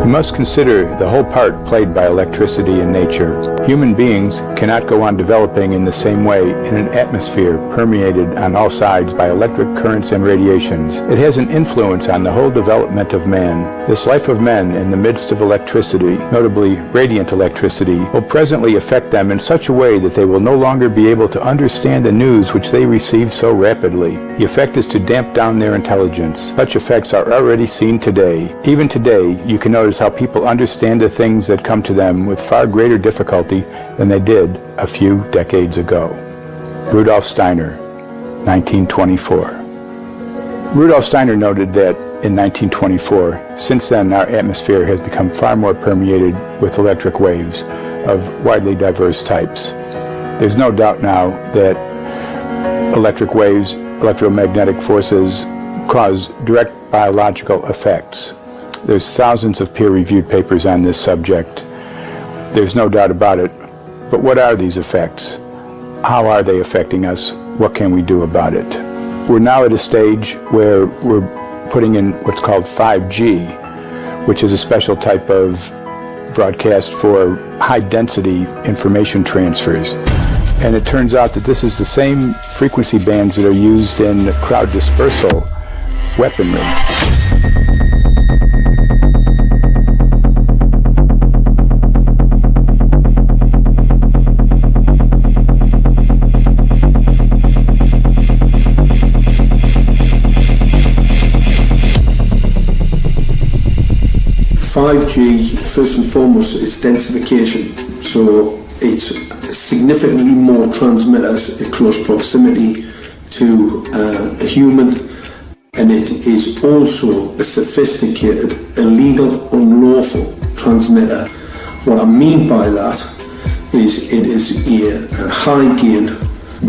We must consider the whole part played by electricity in nature. Human beings cannot go on developing in the same way in an atmosphere permeated on all sides by electric currents and radiations. It has an influence on the whole development of man. This life of men in the midst of electricity, notably radiant electricity, will presently affect them in such a way that they will no longer be able to understand the news which they receive so rapidly. The effect is to damp down their intelligence. Such effects are already seen today. Even today, you can notice how people understand the things that come to them with far greater difficulty than they did a few decades ago. Rudolf Steiner, 1924. Rudolf Steiner noted that in 1924, since then our atmosphere has become far more permeated with electric waves of widely diverse types. There's no doubt now that electric waves, electromagnetic forces, cause direct biological effects. There's thousands of peer-reviewed papers on this subject. There's no doubt about it. But what are these effects? How are they affecting us? What can we do about it? We're now at a stage where we're putting in what's called 5G, which is a special type of broadcast for high-density information transfers. And it turns out that this is the same frequency bands that are used in crowd dispersal weaponry. 5G, first and foremost, is densification. So it's significantly more transmitters in close proximity to a human, and it is also a sophisticated, illegal, unlawful transmitter. What I mean by that is it is a high-gain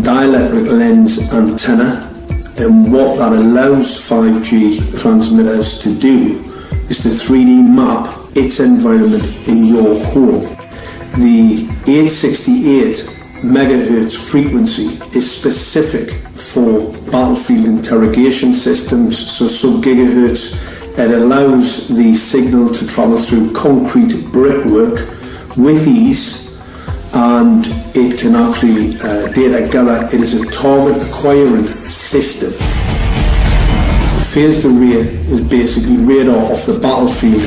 dielectric lens antenna, and what that allows 5G transmitters to do is to 3D map its environment in your home. The 868 megahertz frequency is specific for battlefield interrogation systems, so sub-gigahertz. It allows the signal to travel through concrete brickwork with ease, and it can actually data gather. It is a target acquiring system. Phased array is basically radar off the battlefield.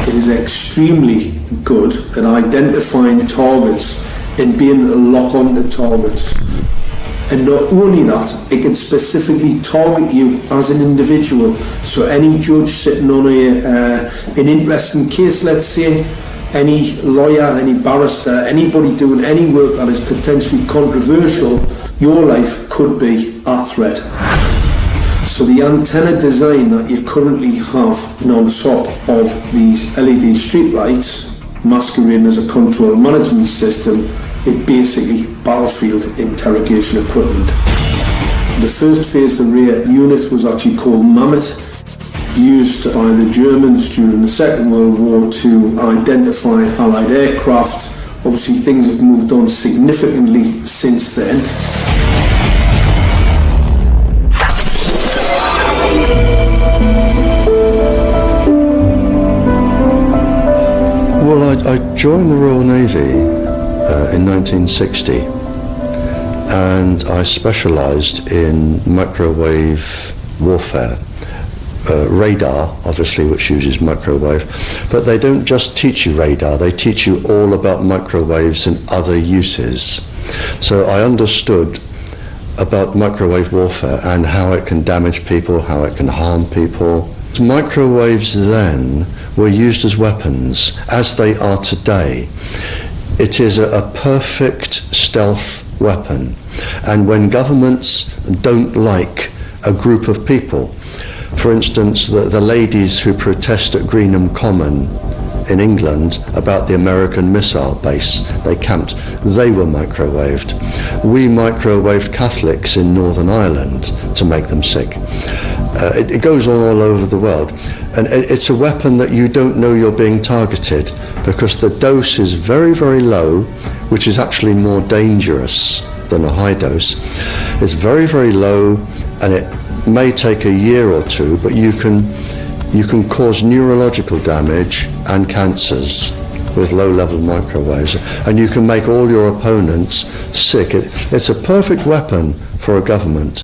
It is extremely good at identifying targets and being able to lock onto targets. And not only that, it can specifically target you as an individual. So any judge sitting on an interesting case, let's say, any lawyer, any barrister, anybody doing any work that is potentially controversial, your life could be at threat. So the antenna design that you currently have on top of these LED streetlights, masquerading as a control management system, it basically battlefield interrogation equipment. The first phased array unit was actually called Mammoth, used by the Germans during the Second World War to identify Allied aircraft. Obviously things have moved on significantly since then. Well, I joined the Royal Navy in 1960, and I specialised in microwave warfare. Radar, obviously, which uses microwave, but they don't just teach you radar, they teach you all about microwaves and other uses. So I understood about microwave warfare and how it can damage people, how it can harm people. Microwaves then were used as weapons, as they are today. It is a perfect stealth weapon, and when governments don't like a group of people, for instance the ladies who protest at Greenham Common in England about the American missile base they camped, they were microwaved. We microwaved Catholics in Northern Ireland to make them sick. It goes on all over the world, and it's a weapon that you don't know you're being targeted because the dose is very, very low, which is actually more dangerous than a high dose. It's very, very low, and it may take a year or two, but you can You can cause neurological damage and cancers with low-level microwaves, and you can make all your opponents sick. It's a perfect weapon for a government.